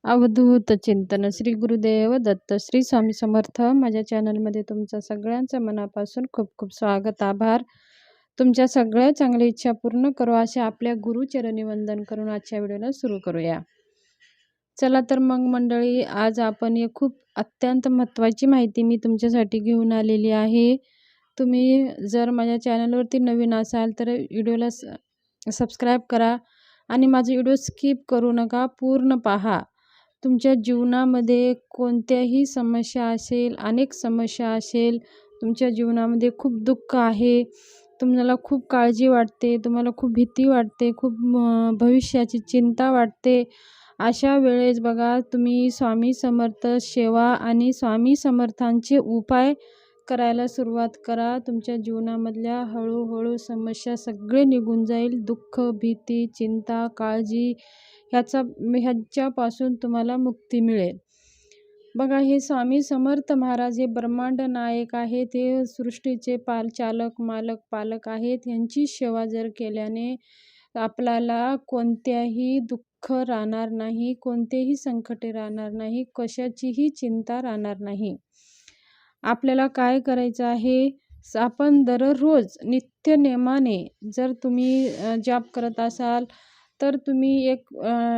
अवधूत चिंतन श्री गुरुदेव दत्त श्री स्वामी समर्थ. माझ्या चॅनलमध्ये तुमचं सगळ्यांचं मनापासून खूप खूप स्वागत, आभार. तुमच्या सगळ्या चांगल्या इच्छा पूर्ण करू असे आपल्या गुरुचरणी वंदन करून आजच्या व्हिडिओला सुरू करूया. चला तर मग मंडळी, आज आपण एक खूप अत्यंत महत्त्वाची माहिती मी तुमच्यासाठी घेऊन आलेली आहे. तुम्ही जर माझ्या चॅनलवरती नवीन असाल तर व्हिडिओला सबस्क्राईब करा आणि माझे व्हिडिओ स्किप करू नका, पूर्ण पहा. तुमच्या जीवनामध्ये कोणत्याही समस्या असेल, अनेक समस्या असेल, तुमच्या जीवनामध्ये खूप दुःख आहे, तुम्हाला खूप काळजी वाटते, तुम्हाला खूप भीती वाटते, खूप भविष्याची चिंता वाटते, अशा वेळेस बघा तुम्ही स्वामी समर्थ सेवा आणि स्वामी समर्थांचे उपाय करायला सुरुवात करा. तुमच्या जीवनामधल्या हळूहळू समस्या सगळे निघून जाईल. दुःख, भीती, चिंता, काळजी ह्याच्यापासून तुम्हाला मुक्ती मिळेल. बघा, हे स्वामी समर्थ महाराज हे ब्रह्मांड नायक आहेत. हे सृष्टीचे चालक, मालक, पालक आहेत. यांची सेवा जर केल्याने आपल्याला कोणत्याही दुःख राहणार नाही, कोणतेही संकटे राहणार नाही, कशाचीही चिंता राहणार नाही. आपल्याला काय करायचं आहे, आपण दररोज नित्यनेमाने जर तुम्ही जप करत असाल तर तुम्ही एक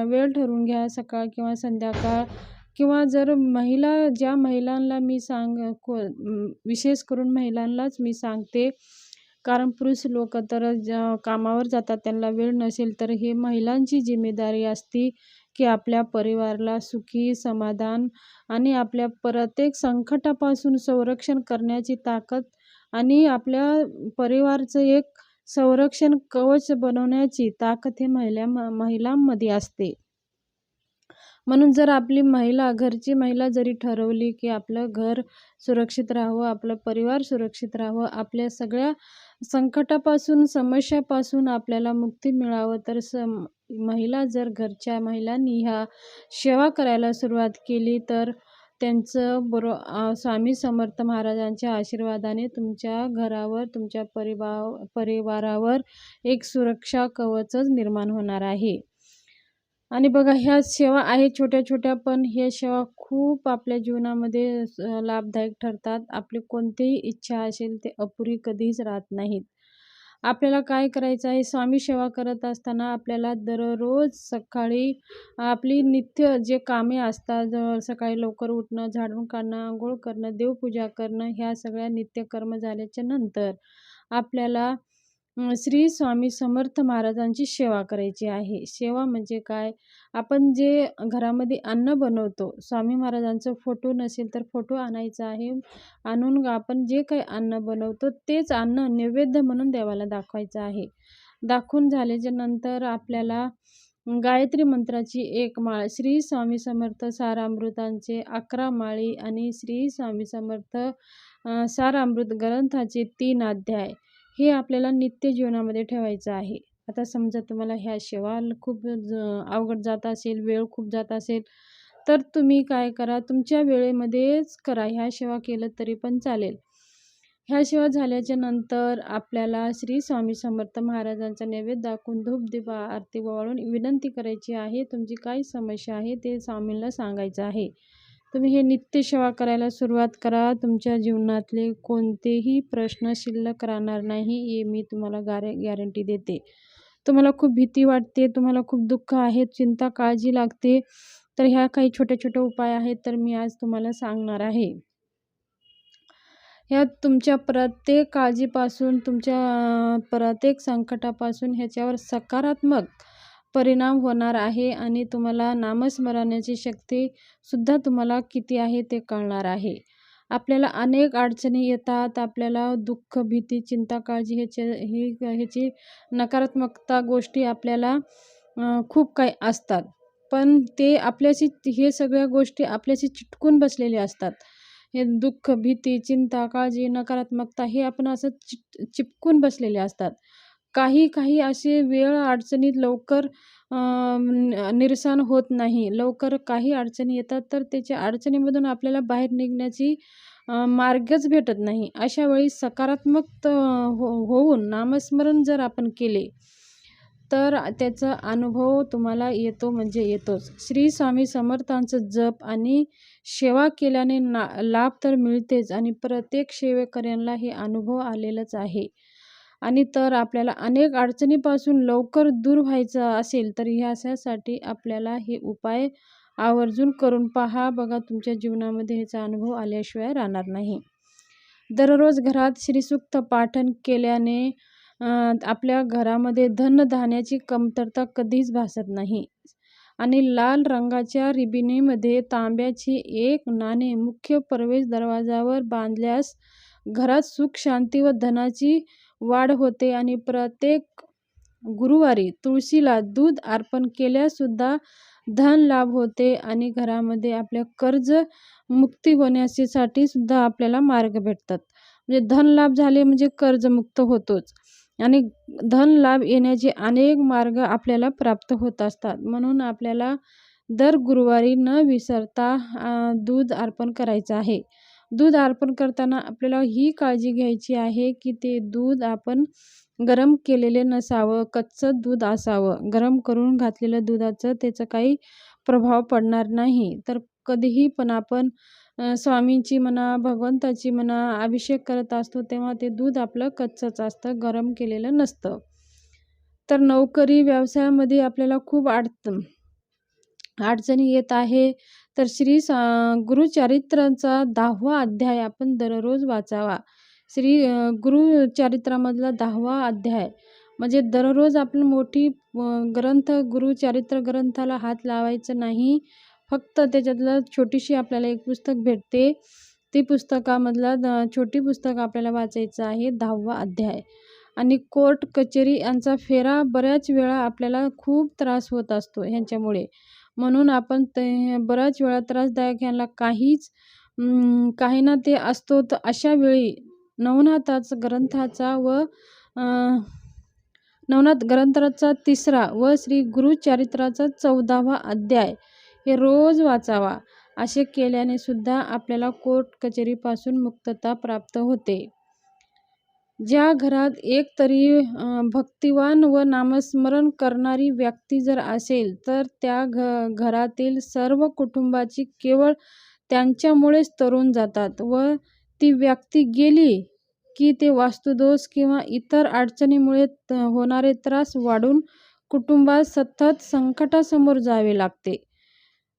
वेळ ठरवून घ्या, सकाळ किंवा संध्याकाळ. किंवा जर ज्या महिलांना मी विशेष करून महिलांनाच मी सांगते, कारण पुरुष लोक तर कामावर जातात, त्यांना वेळ नसेल, तर हे महिलांची जिम्मेदारी असते की आपल्या परिवाराला सुखी, समाधान आणि आपल्या प्रत्येक संकटापासून संरक्षण करण्याची ताकद आणि आपल्या परिवाराचं एक संरक्षण कवच बनवण्याची ताकद हे महिलांमध्ये असते. म्हणून जर आपली घरची महिला जरी ठरवली की आपलं घर सुरक्षित राहावं, आपलं परिवार सुरक्षित राहावं, आपल्या सगळ्या संकटापासून, समस्यापासून आपल्याला मुक्ती मिळावं, तर महिला जर घरच्या महिलांनी ह्या सेवा करायला सुरुवात केली तर त्यांचं स्वामी समर्थ महाराजांच्या आशीर्वादाने तुमच्या घरावर, तुमच्या परिवारावर एक सुरक्षा कवचच निर्माण होणार आहे. आणि बघा, ह्या सेवा आहेत छोट्या छोट्या, पण ह्या सेवा खूप आपल्या जीवनामध्ये लाभदायक ठरतात. आपली कोणतीही इच्छा असेल ते अपुरी कधीच राहत नाहीत. आपल्याला काय करायचं आहे, स्वामी सेवा करत असताना आपल्याला दररोज सकाळी आपली नित्य जे कामे असतात, सकाळी लवकर उठणं, झाडून काढणं, आंघोळ करणं, देवपूजा करणं, ह्या सगळ्या नित्यकर्म झाल्याच्या नंतर आपल्याला श्री स्वामी समर्थ महाराजांची सेवा करायची आहे. सेवा म्हणजे काय, आपण जे घरामध्ये अन्न बनवतो, स्वामी महाराजांचा फोटो नसेल तर फोटो आणायचा आहे. आणून आपण जे काही अन्न बनवतो तेच अन्न नैवेद्य म्हणून देवाला दाखवायचं आहे. दाखवून झाल्याच्या नंतर आपल्याला गायत्री मंत्राची 1 माळ, श्री स्वामी समर्थ सारामृतांचे 11 माळी आणि श्री स्वामी समर्थ सारामृत ग्रंथाचे 3 अध्याय हे आपल्याला नित्य जीवनामध्ये ठेवायचं आहे. आता समजा तुम्हाला ह्या सेवा खूप अवघड जात असेल, वेळ खूप जात असेल, तर तुम्ही काय करा, तुमच्या वेळेमध्येच करा. ह्या सेवा केलं तरी पण चालेल. ह्या सेवा झाल्याच्या नंतर आपल्याला श्री स्वामी समर्थ महाराजांचा नैवेद्य दाखवून धूप दीप आरती ओवाळून विनंती करायची आहे. तुमची काय समस्या आहे ते स्वामींना सांगायचं आहे. तुम्ही हे नित्य सेवा करायला सुरुवात करा. तुमच्या जीवनातले कोणतेही प्रश्न शिल्लक राहणार नाही, हे मी तुम्हाला गॅरंटी देते. तुम्हाला खूप भीती वाटते, तुम्हाला खूप दुःख आहे, चिंता, काळजी लागते, तर ह्या काही छोट्या छोट्या उपाय आहेत, तर मी आज तुम्हाला सांगणार आहे. ह्या तुमच्या प्रत्येक काळजीपासून, तुमच्या प्रत्येक संकटापासून ह्याच्यावर सकारात्मक परिणाम होणार आहे आणि तुम्हाला नामस्मरणाची शक्तीसुद्धा तुम्हाला किती आहे ते कळणार आहे. आपल्याला अनेक अडचणी येतात, आपल्याला दुःख, भीती, चिंता, काळजी ह्याची नकारात्मकता गोष्टी आपल्याला खूप काही असतात, पण हे सगळ्या गोष्टी आपल्याशी चिटकून बसलेल्या असतात. हे दुःख, भीती, चिंता, काळजी, नकारात्मकता हे आपण असं चिपकून बसलेले असतात. काही असे वेळ अडचणीत लवकर निरसन होत नाही. लवकर काही अडचणी येतात तर त्याच्या अडचणीमधून आपल्याला बाहेर निघण्याची मार्गच भेटत नाही. अशा वेळी सकारात्मक होऊन नामस्मरण जर आपण केले तर त्याचा अनुभव तुम्हाला येतो म्हणजे येतोच. श्री स्वामी समर्थांचं जप आणि सेवा केल्याने लाभ तर मिळतेच आणि प्रत्येक सेवेकऱ्यांना हे अनुभव आलेलाच आहे. आणि तर आपल्याला अनेक अडचणीपासून लवकर दूर व्हायचं असेल तर ह्यासाठी आपल्याला हे उपाय आवर्जून करून पहा. बघा तुमच्या जीवनामध्ये ह्याचा अनुभव आल्याशिवाय राहणार नाही. दररोज घरात श्रीसूक्त पाठन केल्याने आपल्या घरामध्ये धनधान्याची कमतरता कधीच भासत नाही. आणि लाल रंगाच्या रिबिनीमध्ये तांब्याची एक नाणे मुख्य प्रवेश दरवाजावर बांधल्यास घरात सुख शांती व धनाची वाढ होते. आणि प्रत्येक गुरुवारी तुळशीला दूध अर्पण केल्यास सुद्धा धन लाभ होते आणि घरामध्ये आपल्या कर्ज मुक्ती होण्यासाठी सुद्धा आपल्याला मार्ग भेटतात. म्हणजे धन लाभ झाले म्हणजे कर्जमुक्त होतोच आणि धन लाभ येण्याचे अनेक मार्ग आपल्याला प्राप्त होत असतात. म्हणून आपल्याला दर गुरुवारी न विसरता दूध अर्पण करायचं आहे. दूध अर्पण करताना आपल्याला ही काळजी घ्यायची आहे की ते दूध आपण गरम केलेले नसावं, कच्चं दूध असावं. गरम करून घातलेलं दुधाचं त्याचा काही प्रभाव पडणार नाही. तर कधीही पण आपण स्वामींची म्हणा, भगवंताची म्हणा अभिषेक करत असतो तेव्हा ते दूध आपलं कच्चंच असतं, गरम केलेलं नसतं. तर नोकरी व्यवसायामध्ये आपल्याला खूप अडचणी येत आहे. तर गुरुचरित्राचा 10वा अध्याय आपण दररोज वाचावा. गुरुचरित्रामधला 10वा अध्याय म्हणजे दररोज आपण मोठी गुरुचरित्र ग्रंथाला हात लावायचा नाही. फक्त त्याच्यातलं छोटीशी आपल्याला एक पुस्तक भेटते. ती पुस्तकामधला छोटी पुस्तक आपल्याला वाचायचं आहे 10वा अध्याय. आणि कोर्ट कचेरी यांचा फेरा बऱ्याच वेळा आपल्याला खूप त्रास होत असतो ह्यांच्यामुळे. म्हणून आपण बऱ्याच वेळा त्रासदायक ह्यांना काही ना ते असतो. तर अशा वेळी नवनाथ ग्रंथाचा 3रा व श्री गुरुचरित्राचा 14वा अध्याय हे रोज वाचावा. असे केल्याने सुद्धा आपल्याला कोर्ट कचेरीपासून मुक्तता प्राप्त होते. ज्या घरात एक तरी भक्तिवान व नामस्मरण करणारी व्यक्ती जर असेल तर त्या घरातील सर्व कुटुंबाची केवळ त्यांच्यामुळेच तरून जातात व ती व्यक्ती गेली की ते वास्तुदोष किंवा इतर अडचणीमुळे होणारे त्रास वाढून कुटुंबात सतत संकटासमोर जावे लागते.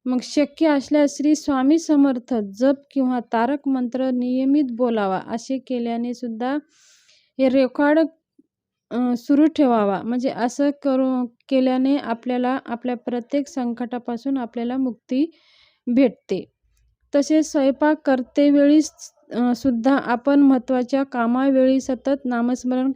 मग शक्य असल्यास श्री स्वामी समर्थ जप किंवा तारक मंत्र नियमित बोलावा. असे केल्याने सुद्धा हे रेकॉर्ड सुरू ठेवावा. म्हणजे असं केल्याने आपल्याला आपल्या प्रत्येक संकटापासून आपल्याला मुक्ती भेटते. तसेच स्वयंपाक करतेवेळी सुद्धा आपण महत्त्वाच्या कामावेळी सतत नामस्मरण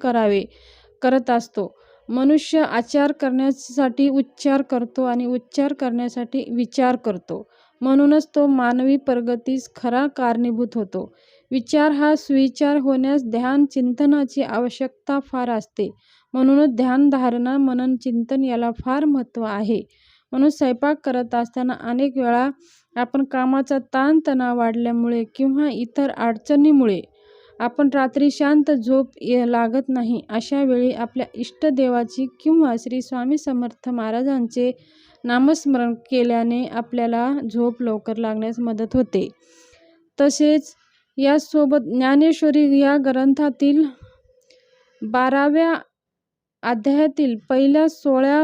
करत असतो. मनुष्य आचार करण्यासाठी उच्चार करतो आणि उच्चार करण्यासाठी विचार करतो. म्हणूनच तो मानवी प्रगतीस खरा कारणीभूत होतो. विचार हा सुविचार होण्यास ध्यान चिंतनाची आवश्यकता फार असते. म्हणूनच ध्यानधारणा मनन चिंतन याला फार महत्त्व आहे. म्हणून स्वयंपाक करत असताना अनेक वेळा आपण कामाचा ताणतणाव वाढल्यामुळे किंवा इतर अडचणीमुळे आपण रात्री शांत झोप लागत नाही. अशा वेळी आपल्या इष्टदेवाची किंवा श्री स्वामी समर्थ महाराजांचे नामस्मरण केल्याने आपल्याला झोप लवकर लागण्यास मदत होते. तसेच यासोबत ज्ञानेश्वरी या ग्रंथातील 12व्या अध्यायातील पहिल्या 16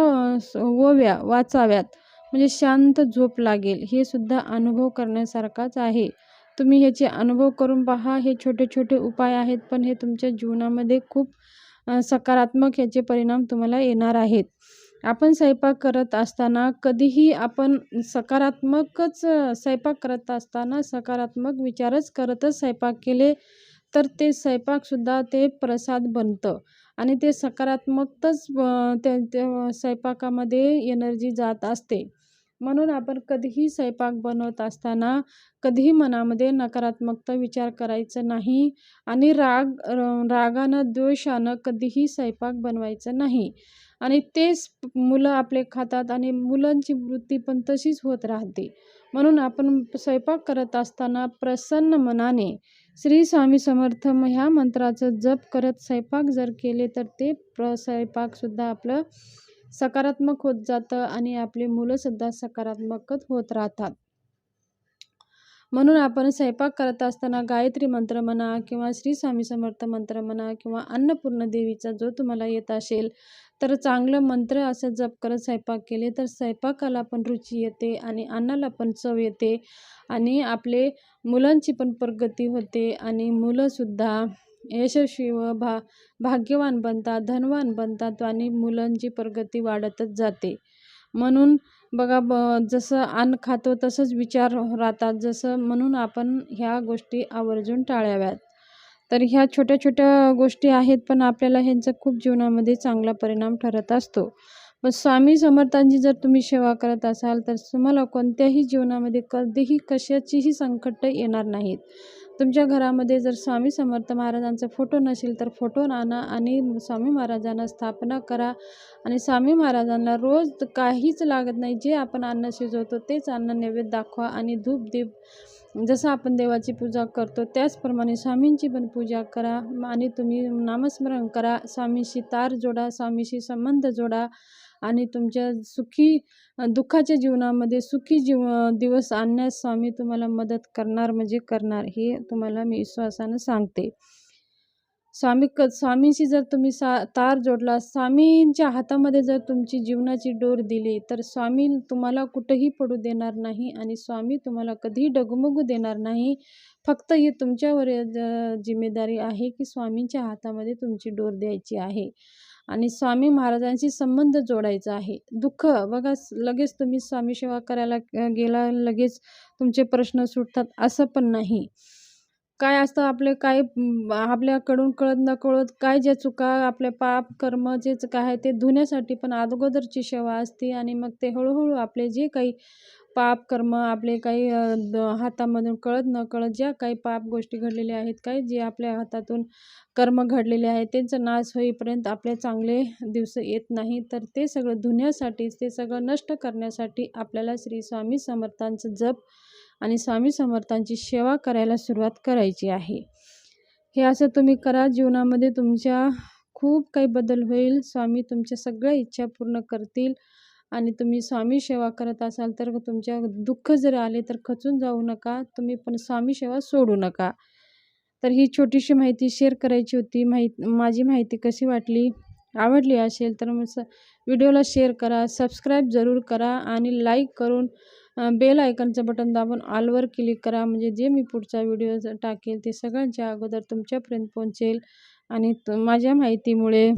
ओव्या वाचाव्यात. म्हणजे शांत झोप लागेल. हे सुद्धा अनुभव करण्यासारखाच आहे. तुम्ही ह्याचे अनुभव करून पहा. हे छोटे छोटे उपाय आहेत पण हे तुमच्या जीवनामध्ये खूप सकारात्मक ह्याचे परिणाम तुम्हाला येणार आहेत. आपण स्वयंपाक करत असताना कधीही आपण स्वयंपाक करत असताना सकारात्मक विचारच करतच स्वयंपाक केले तर ते स्वयंपाकसुद्धा ते प्रसाद बनतं आणि ते सकारात्मकच त्या स्वयंपाकामध्ये एनर्जी जात असते. म्हणून आपण कधीही स्वयंपाक बनवत असताना कधीही मनामध्ये नकारात्मकता विचार करायचं नाही आणि रागानं द्वेषानं कधीही स्वयंपाक बनवायचं नाही. आणि तेच मुलं आपले खातात आणि मुलांची वृत्ती पण तशीच होत राहते. म्हणून आपण स्वयंपाक करत असताना प्रसन्न मनाने श्री स्वामी समर्थ ह्या मंत्राचं जप करत स्वयंपाक जर केले तर ते स्वयंपाकसुद्धा आपलं सकारात्मक होत जातं आणि आपली मुलंसुद्धा सकारात्मकच होत राहतात. म्हणून आपण स्वयंपाक करत असताना गायत्री मंत्र म्हणा किंवा श्री स्वामी समर्थ मंत्र म्हणा किंवा अन्नपूर्णा देवीचा जो तुम्हाला येत असेल तर चांगलं मंत्र असं जप करत स्वयंपाक केले तर स्वयंपाकाला पण रुची येते आणि अन्नाला पण चव येते आणि आपले मुलांची पण प्रगती होते आणि मुलंसुद्धा यशस्वी व भाग्यवान बनतात, धनवान बनतात आणि मुलांची प्रगती वाढतच जाते. म्हणून बघा जसं अन्न खातो तसंच विचार राहतात म्हणून आपण ह्या गोष्टी आवर्जून टाळाव्यात. तर ह्या छोट्या-छोट्या गोष्टी आहेत पण आपल्याला ह्यांचा खूप जीवनामध्ये चांगला परिणाम ठरत असतो. पण स्वामी समर्थांची जर तुम्ही सेवा करत असाल तर तुम्हाला कोणत्याही जीवनामध्ये कधीही कशाचीही संकट येणार नाहीत. तुमच्या घरामध्ये जर स्वामी समर्थ महाराजांचा फोटो नसेल तर फोटो आणा आणि स्वामी महाराजांना स्थापना करा आणि स्वामी महाराजांना रोज काहीच लागत नाही, जे आपण अन्न शिजवतो तेच अन्न नैवेद्य दाखवा आणि धूप-दीप जसं आपण देवाची पूजा करतो त्याचप्रमाणे स्वामींची पण पूजा करा आणि तुम्ही नामस्मरण करा. स्वामीशी तार जोडा, स्वामीशी संबंध जोडा आणि तुमच्या दुःखाच्या जीवनामध्ये सुखी दिवस आणण्यास स्वामी तुम्हाला मदत करणार म्हणजे करणार, हे तुम्हाला मी विश्वासानं सांगते. स्वामींशी जर तुम्ही तार जोडला, स्वामींच्या हातामध्ये जर तुमची जीवनाची डोर दिली तर स्वामी तुम्हाला कुठंही पडू देणार नाही आणि स्वामी तुम्हाला कधीही डगमगू देणार नाही. फक्त ही तुमच्यावर जिम्मेदारी आहे की स्वामींच्या हातामध्ये तुमची डोर द्यायची आहे आणि स्वामी महाराजांशी संबंध जोडायचा आहे. दुःख बघा लगेच तुम्ही स्वामी सेवा करायला गेला लगेच तुमचे प्रश्न सुटतात असं पण नाही. काय असतं आपल्याकडून कळत नकळत काय ज्या चुका आपल्या पाप कर्म जेच काय आहे ते धुण्यासाठी पण अगोदरची सेवा असते आणि मग ते हळूहळू आपले जे काही पाप कर्म आपले काही हातामधून कळत नकळत ज्या काही पाप गोष्टी घडलेल्या आहेत, काही जे आपल्या हातातून कर्म घडलेले आहेत त्यांचा नाश होईपर्यंत आपले चांगले दिवस येत नाही. तर ते सगळं धुण्यासाठी ते सगळं नष्ट करण्यासाठी आपल्याला श्री स्वामी समर्थांचं जप आणि स्वामी समर्थांची सेवा करायला सुरुवात करायची आहे. हे असं तुम्ही करा, जीवनामध्ये तुमच्या खूप काही बदल होईल. स्वामी तुमच्या सगळ्या इच्छा पूर्ण करतील आणि तुम्ही स्वामी सेवा करत असाल तर तुमच्या दुःख जर आले तर खचून जाऊ नका, तुम्ही पण स्वामी सेवा सोडू नका. तर ही छोटीशी माहिती शेअर करायची होती. माझी माहिती कशी वाटली, आवडली असेल तर मग व्हिडिओला शेअर करा, सबस्क्राईब जरूर करा आणि लाईक करून बेल आयकॉनचं बटन दाबून ऑलवर क्लिक करा म्हणजे जे मी पुढचा व्हिडिओ टाकेल ते सगळ्यांच्या अगोदर तुमच्यापर्यंत पोहोचेल आणि माझ्या माहितीमुळे